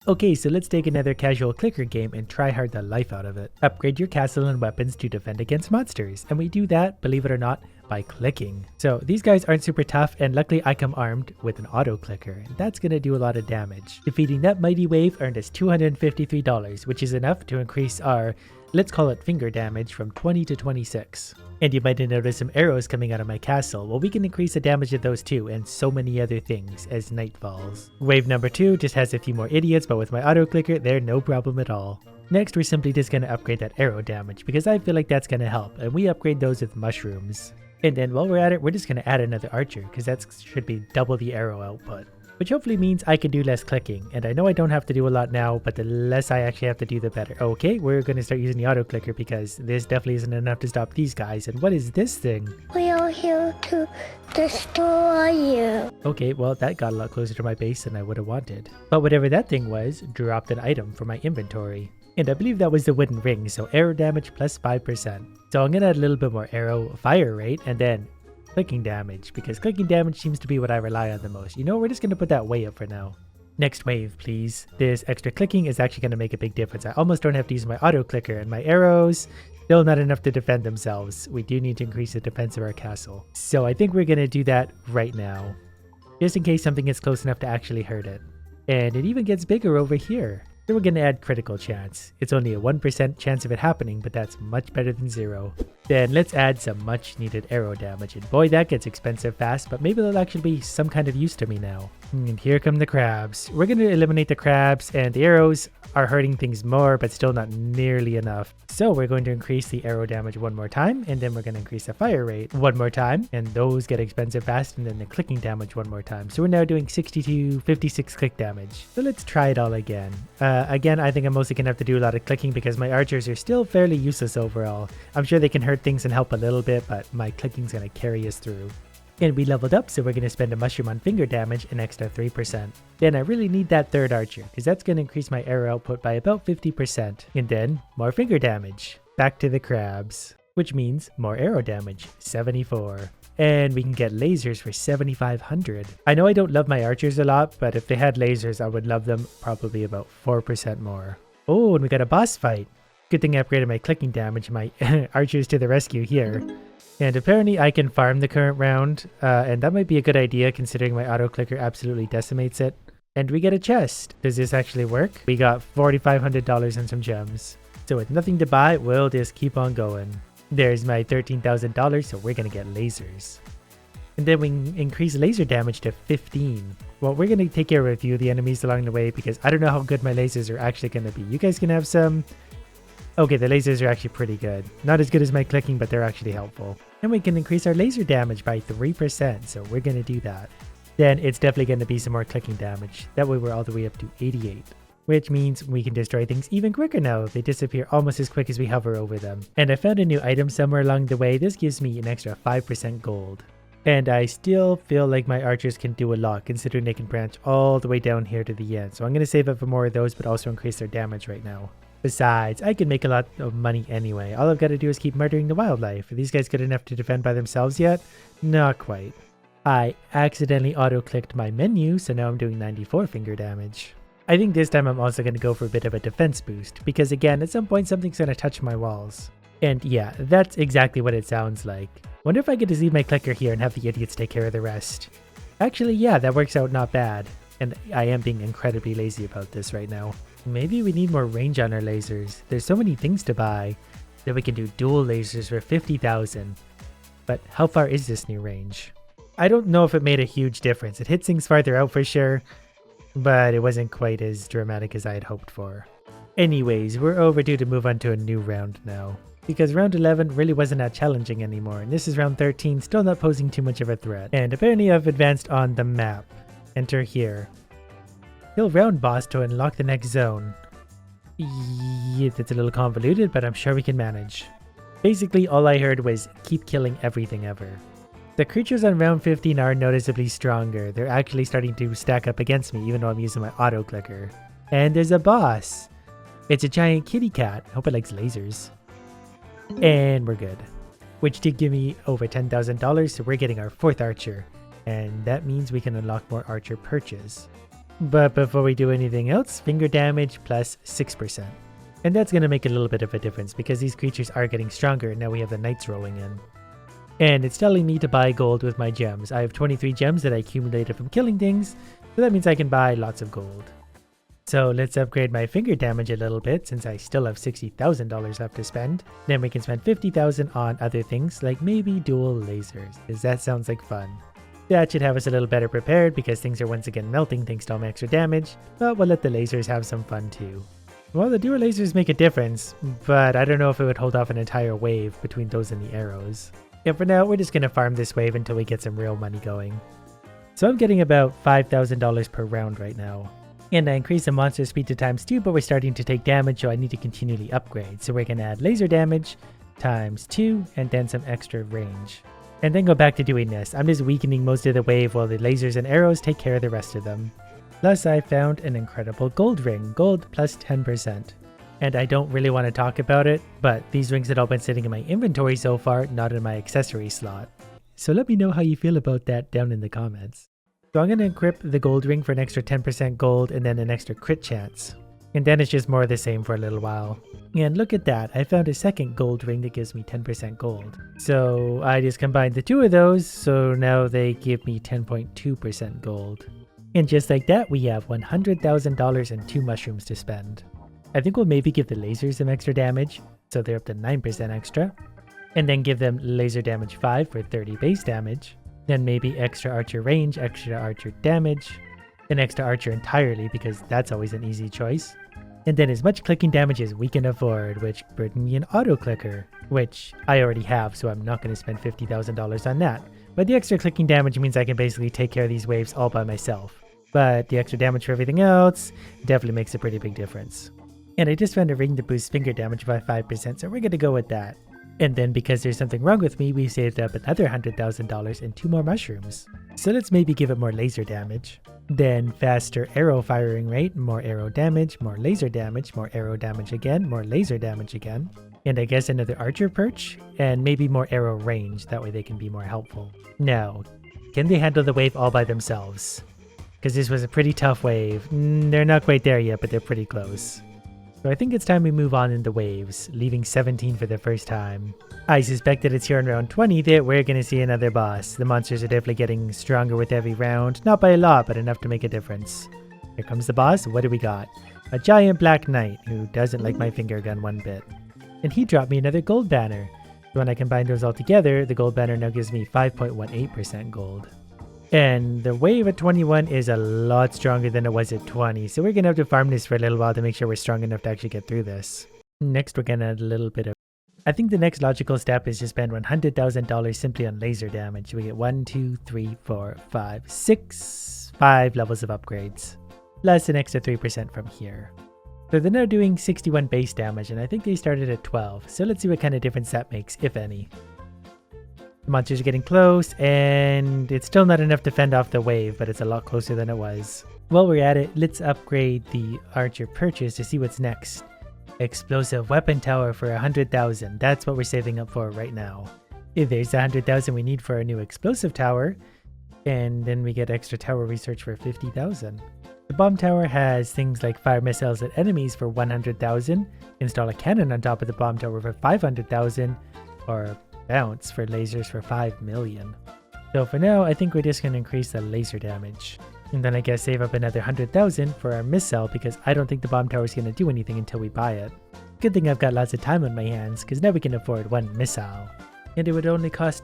Okay, so let's take another casual clicker game and try hard the life out of it. Upgrade your castle and weapons to defend against monsters, and we do that, believe it or not, by clicking. So these guys aren't super tough, and luckily I come armed with an auto clicker, and that's gonna do a lot of damage. Defeating that mighty wave earned us $253, which is enough to increase our, let's call it finger damage, from 20 to 26. And you might have noticed some arrows coming out of my castle. Well, we can increase the damage of those too, and so many other things as night falls. Wave number 2 just has a few more idiots, but with my auto clicker, they're no problem at all. Next, we're simply just going to upgrade that arrow damage, because I feel like that's going to help, and we upgrade those with mushrooms. And then while we're at it, we're just going to add another archer, because that should be double the arrow output. Which hopefully means I can do less clicking, and I know I don't have to do a lot now, but the less I actually have to do, the better. Okay, we're going to start using the auto clicker because this definitely isn't enough to stop these guys. And what is this thing? We are here to destroy you. Okay, well that got a lot closer to my base than I would have wanted. But whatever that thing was, dropped an item from my inventory. And I believe that was the wooden ring, so arrow damage plus 5%. So I'm going to add a little bit more arrow fire rate, and then clicking damage, because clicking damage seems to be what I rely on the most. You know, we're just going to put that way up for now. Next wave, please. This extra clicking is actually going to make a big difference. I almost don't have to use my auto clicker, and my arrows, still not enough to defend themselves. We do need to increase the defense of our castle. So I think we're going to do that right now, just in case something gets close enough to actually hurt it. And it even gets bigger over here. Then we're going to add critical chance. It's only a 1% chance of it happening, but that's much better than 0. Then let's add some much needed arrow damage, and boy, that gets expensive fast, but maybe they'll actually be some kind of use to me now. And here come the crabs. We're going to eliminate the crabs, and the arrows are hurting things more, but still not nearly enough. So we're going to increase the arrow damage one more time, and then we're going to increase the fire rate one more time, and those get expensive fast, and then the clicking damage one more time. So we're now doing 62, 56 click damage. So let's try it all again. Again, I think I'm mostly going to have to do a lot of clicking because my archers are still fairly useless overall. I'm sure they can hurt things and help a little bit, but my clicking's going to carry us through. And we leveled up, so we're going to spend a mushroom on finger damage, an extra 3%. Then I really need that third archer, because that's going to increase my arrow output by about 50%. And then, more finger damage. Back to the crabs. Which means more arrow damage, 74. And we can get lasers for 7,500. I know I don't love my archers a lot, but if they had lasers, I would love them probably about 4% more. Oh, and we got a boss fight. Good thing I upgraded my clicking damage, my archers to the rescue here. And apparently I can farm the current round, and that might be a good idea considering my auto clicker absolutely decimates it. And we get a chest. Does this actually work? We got $4,500 and some gems. So with nothing to buy, we'll just keep on going. There's my $13,000, so we're gonna get lasers. And then we increase laser damage to 15. Well, we're gonna take care of a few of the enemies along the way because I don't know how good my lasers are actually gonna be. You guys can have some. Okay, the lasers are actually pretty good. Not as good as my clicking, but they're actually helpful. And we can increase our laser damage by 3%, so we're going to do that. Then it's definitely going to be some more clicking damage. That way we're all the way up to 88. Which means we can destroy things even quicker now. They disappear almost as quick as we hover over them. And I found a new item somewhere along the way. This gives me an extra 5% gold. And I still feel like my archers can do a lot, considering they can branch all the way down here to the end. So I'm going to save up for more of those, but also increase their damage right now. Besides, I can make a lot of money anyway. All I've got to do is keep murdering the wildlife. Are these guys good enough to defend by themselves yet? Not quite. I accidentally auto-clicked my menu, so now I'm doing 94 finger damage. I think this time I'm also going to go for a bit of a defense boost, because again, at some point something's going to touch my walls. And yeah, that's exactly what it sounds like. Wonder if I get to leave my clicker here and have the idiots take care of the rest. Actually, yeah, that works out not bad. And I am being incredibly lazy about this right now. Maybe we need more range on our lasers. There's so many things to buy that we can do dual lasers for 50,000. But how far is this new range? I don't know if it made a huge difference. It hit things farther out for sure, but it wasn't quite as dramatic as I had hoped for. Anyways, we're overdue to move on to a new round now, because round 11 really wasn't that challenging anymore, and this is round 13, still not posing too much of a threat. And apparently I've advanced on the map. Enter here. Kill round boss to unlock the next zone. Yeah, that's a little convoluted, but I'm sure we can manage. Basically, all I heard was keep killing everything ever. The creatures on round 15 are noticeably stronger. They're actually starting to stack up against me, even though I'm using my auto clicker. And there's a boss. It's a giant kitty cat. Hope it likes lasers. And we're good. Which did give me over $10,000, so we're getting our 4th archer. And that means we can unlock more archer perches. But before we do anything else, finger damage plus 6%. And that's going to make a little bit of a difference because these creatures are getting stronger and now we have the knights rolling in. And it's telling me to buy gold with my gems. I have 23 gems that I accumulated from killing things, so that means I can buy lots of gold. So let's upgrade my finger damage a little bit since I still have $60,000 left to spend. Then we can spend $50,000 on other things like maybe dual lasers, because that sounds like fun. That should have us a little better prepared because things are once again melting thanks to all my extra damage, but we'll let the lasers have some fun too. Well, the dual lasers make a difference, but I don't know if it would hold off an entire wave between those and the arrows. And for now, we're just going to farm this wave until we get some real money going. So I'm getting about $5,000 per round right now. And I increased the monster speed to ×2, but we're starting to take damage, so I need to continually upgrade. So we're going to add laser damage ×2 and then some extra range. And then go back to doing this. I'm just weakening most of the wave while the lasers and arrows take care of the rest of them. Plus I found an incredible gold ring, gold plus 10%. And I don't really want to talk about it, but these rings had all been sitting in my inventory so far, not in my accessory slot. So let me know how you feel about that down in the comments. So I'm going to equip the gold ring for an extra 10% gold and then an extra crit chance. And then it's just more of the same for a little while. And look at that, I found a second gold ring that gives me 10% gold. So I just combined the two of those, so now they give me 10.2% gold. And just like that, we have $100,000 and 2 mushrooms to spend. I think we'll maybe give the lasers some extra damage, so they're up to 9% extra. And then give them laser damage 5 for 30 base damage. Then maybe extra archer range, extra archer damage, and extra archer entirely because that's always an easy choice. And then as much clicking damage as we can afford, which brings me an auto clicker, which I already have, so I'm not going to spend $50,000 on that. But the extra clicking damage means I can basically take care of these waves all by myself. But the extra damage for everything else definitely makes a pretty big difference. And I just found a ring that boosts finger damage by 5%, so we're going to go with that. And then because there's something wrong with me, we saved up another $100,000 and 2 more mushrooms. So let's maybe give it more laser damage. Then faster arrow firing rate, more arrow damage, more laser damage, more arrow damage again, more laser damage again. And I guess another archer perch, and maybe more arrow range, that way they can be more helpful. Now, can they handle the wave all by themselves? Because this was a pretty tough wave. They're not quite there yet, but they're pretty close. So I think it's time we move on in the waves, leaving 17 for the first time. I suspect that it's here in round 20 that we're going to see another boss. The monsters are definitely getting stronger with every round, not by a lot, but enough to make a difference. Here comes the boss. What do we got? A giant black knight who doesn't like my finger gun one bit. And he dropped me another gold banner. So when I combine those all together, the gold banner now gives me 5.18% gold. And the wave at 21 is a lot stronger than it was at 20, so we're going to have to farm this for a little while to make sure we're strong enough to actually get through this. Next, we're going to add a little bit of... I think the next logical step is to spend $100,000 simply on laser damage. We get 1, 2, 3, 4, 5, 6, 5 levels of upgrades, plus an extra 3% from here. So they're now doing 61 base damage, and I think they started at 12, so let's see what kind of difference that makes, if any. The monsters are getting close, and it's still not enough to fend off the wave, but it's a lot closer than it was. While we're at it, let's upgrade the archer purchase to see what's next. Explosive weapon tower for 100,000. That's what we're saving up for right now. If there's 100,000 we need for a new explosive tower, and then we get extra tower research for 50,000. The bomb tower has things like fire missiles at enemies for 100,000, install a cannon on top of the bomb tower for 500,000, or bounce for lasers for 5 million. So for now, I think we're just going to increase the laser damage. And then I guess save up another 100,000 for our missile because I don't think the bomb tower is going to do anything until we buy it. Good thing I've got lots of time on my hands because now we can afford 1 missile. And it would only cost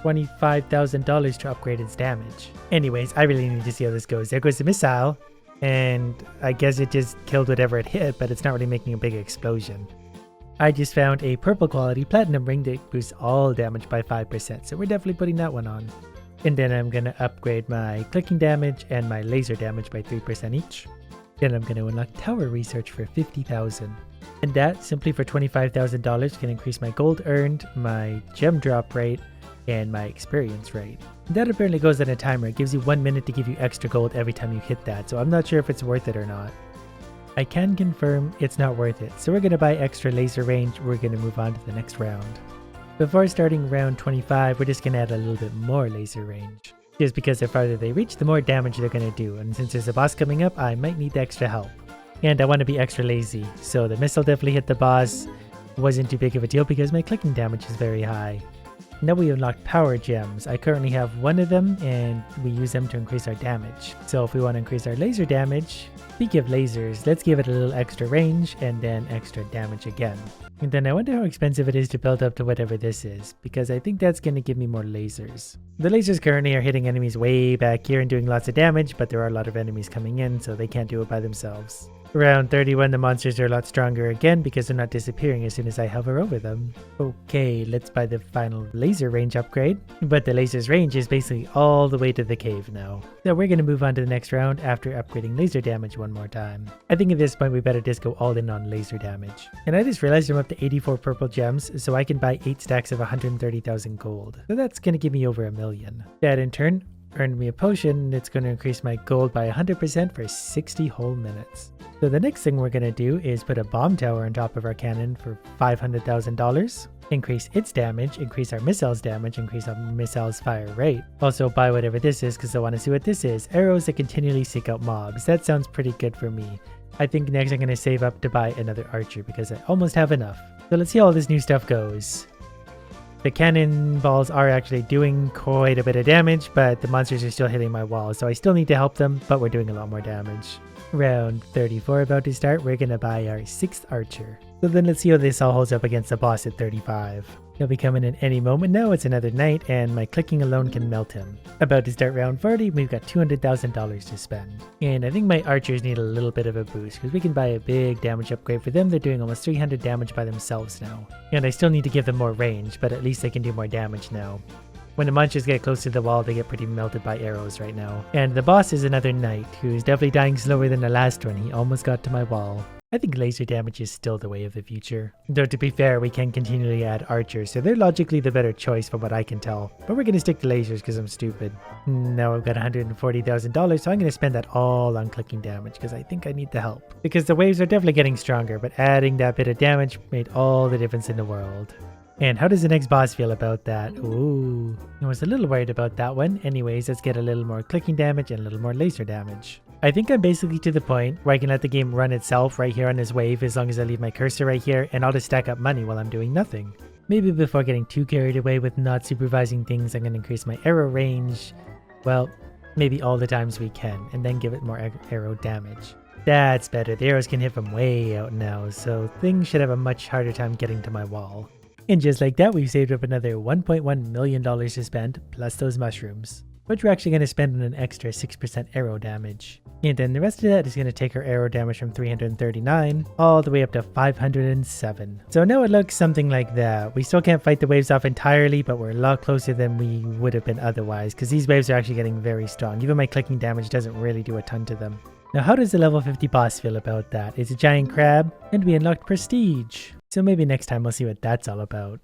$25,000 to upgrade its damage. Anyways, I really need to see how this goes. There goes the missile. And I guess it just killed whatever it hit, but it's not really making a big explosion. I just found a purple quality platinum ring that boosts all damage by 5%, so we're definitely putting that one on. And then I'm going to upgrade my clicking damage and my laser damage by 3% each. Then I'm going to unlock tower research for 50,000. And that, simply for $25,000, can increase my gold earned, my gem drop rate, and my experience rate. That apparently goes on a timer. It gives you 1 minute to give you extra gold every time you hit that, so I'm not sure if it's worth it or not. I can confirm it's not worth it, so we're going to buy extra laser range. We're going to move on to the next round. Before starting round 25, we're just going to add a little bit more laser range. Just because the farther they reach, the more damage they're going to do, and since there's a boss coming up, I might need the extra help. And I want to be extra lazy, so the missile definitely hit the boss. Wasn't too big of a deal because my clicking damage is very high. Now we unlocked power gems. I currently have one of them and we use them to increase our damage. So if we want to increase our laser damage, speaking of lasers, let's give it a little extra range and then extra damage again. And then I wonder how expensive it is to build up to whatever this is, because I think that's going to give me more lasers. The lasers currently are hitting enemies way back here and doing lots of damage, but there are a lot of enemies coming in, so they can't do it by themselves. Around 31, the monsters are a lot stronger again because they're not disappearing as soon as I hover over them. Okay, let's buy the final laser range upgrade. But the laser's range is basically all the way to the cave now. So we're going to move on to the next round after upgrading laser damage one more time. I think at this point we better just go all in on laser damage. And I just realized I'm up to 84 purple gems, so I can buy 8 stacks of 130,000 gold. So that's going to give me over $1 million. That in turn earned me a potion that's going to increase my gold by 100% for 60 whole minutes. So the next thing we're going to do is put a bomb tower on top of our cannon for $500,000, increase its damage, increase our missiles damage, increase our missiles fire rate. Also buy whatever this is because I want to see what this is. Arrows that continually seek out mobs. That sounds pretty good for me. I think next I'm going to save up to buy another archer because I almost have enough. So let's see how all this new stuff goes. The cannonballs are actually doing quite a bit of damage, but the monsters are still hitting my wall, so I still need to help them, but we're doing a lot more damage. Round 34 about to start, we're gonna buy our 6th archer. So then let's see how this all holds up against the boss at 35. He'll be coming in any moment now, it's another night, and my clicking alone can melt him. About to start round 40, we've got $200,000 to spend. And I think my archers need a little bit of a boost, because we can buy a big damage upgrade for them. They're doing almost 300 damage by themselves now. And I still need to give them more range, but at least they can do more damage now. When the monsters get close to the wall, they get pretty melted by arrows right now. And the boss is another knight, who's definitely dying slower than the last one. He almost got to my wall. I think laser damage is still the way of the future. Though to be fair, we can continually add archers, so they're logically the better choice from what I can tell. But we're gonna stick to lasers because I'm stupid. Now I've got $140,000, so I'm gonna spend that all on clicking damage because I think I need the help. Because the waves are definitely getting stronger, but adding that bit of damage made all the difference in the world. And how does the next boss feel about that? Ooh, I was a little worried about that one. Anyways, let's get a little more clicking damage and a little more laser damage. I think I'm basically to the point where I can let the game run itself right here on this wave as long as I leave my cursor right here, and I'll just stack up money while I'm doing nothing. Maybe before getting too carried away with not supervising things, I'm going to increase my arrow range. Well, maybe all the times we can, and then give it more arrow damage. That's better. The arrows can hit from way out now, so things should have a much harder time getting to my wall. And just like that, we've saved up another $1.1 million to spend, plus those mushrooms. Which we're actually going to spend on an extra 6% arrow damage. And then the rest of that is going to take our arrow damage from 339 all the way up to 507. So now it looks something like that. We still can't fight the waves off entirely, but we're a lot closer than we would have been otherwise, because these waves are actually getting very strong. Even my clicking damage doesn't really do a ton to them. Now how does the level 50 boss feel about that? It's a giant crab, and we unlocked prestige. So maybe next time we'll see what that's all about.